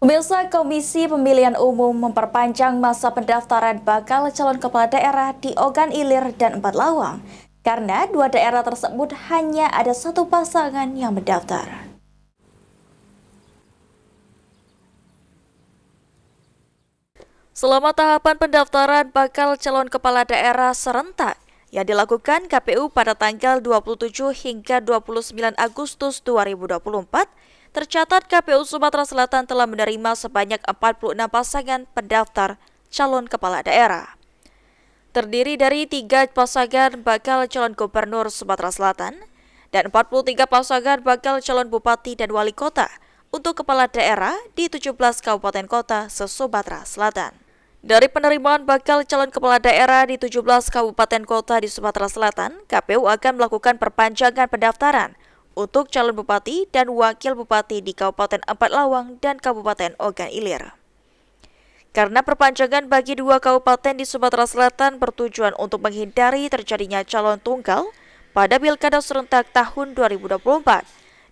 Pemirsa, Komisi Pemilihan Umum memperpanjang masa pendaftaran bakal calon kepala daerah di Ogan Ilir dan Empat Lawang karena dua daerah tersebut hanya ada satu pasangan yang mendaftar. Selama tahapan pendaftaran bakal calon kepala daerah serentak yang dilakukan KPU pada tanggal 27 hingga 29 Agustus 2024, tercatat KPU Sumatera Selatan telah menerima sebanyak 46 pasangan pendaftar calon kepala daerah. Terdiri dari 3 pasangan bakal calon gubernur Sumatera Selatan dan 43 pasangan bakal calon bupati dan wali kota untuk kepala daerah di 17 kabupaten kota se-Sumatera Selatan. Dari penerimaan bakal calon kepala daerah di 17 kabupaten kota di Sumatera Selatan, KPU akan melakukan perpanjangan pendaftaran untuk calon bupati dan wakil bupati di Kabupaten Empat Lawang dan Kabupaten Ogan Ilir. Karena perpanjangan bagi 2 kabupaten di Sumatera Selatan bertujuan untuk menghindari terjadinya calon tunggal pada Pilkada serentak tahun 2024.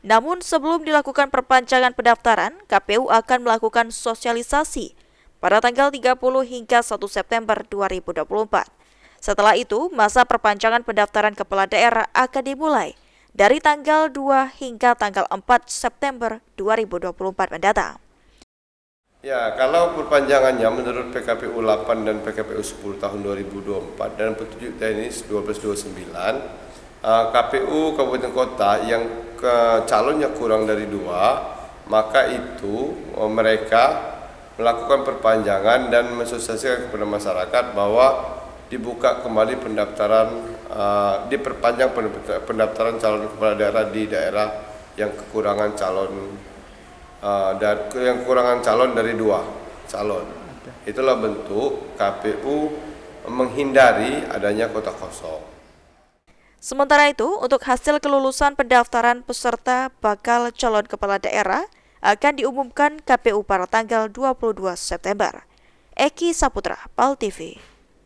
Namun sebelum dilakukan perpanjangan pendaftaran, KPU akan melakukan sosialisasi pada tanggal 30 hingga 1 September 2024. Setelah itu, masa perpanjangan pendaftaran kepala daerah akan dimulai dari tanggal 2 hingga tanggal 4 September 2024 mendatang. Ya, kalau perpanjangannya menurut PKPU 8 dan PKPU 10 tahun 2024 dan petunjuk teknis 1229, KPU Kabupaten Kota yang calonnya kurang dari 2, maka itu mereka melakukan perpanjangan dan mensosialisasikan kepada masyarakat bahwa dibuka kembali pendaftaran, diperpanjang pendaftaran calon kepala daerah di daerah yang kekurangan calon dari 2 calon. Itulah bentuk KPU menghindari adanya kota kosong. Sementara itu, untuk hasil kelulusan pendaftaran peserta bakal calon kepala daerah akan diumumkan KPU pada tanggal 22 September. Eki Saputra, PAL TV.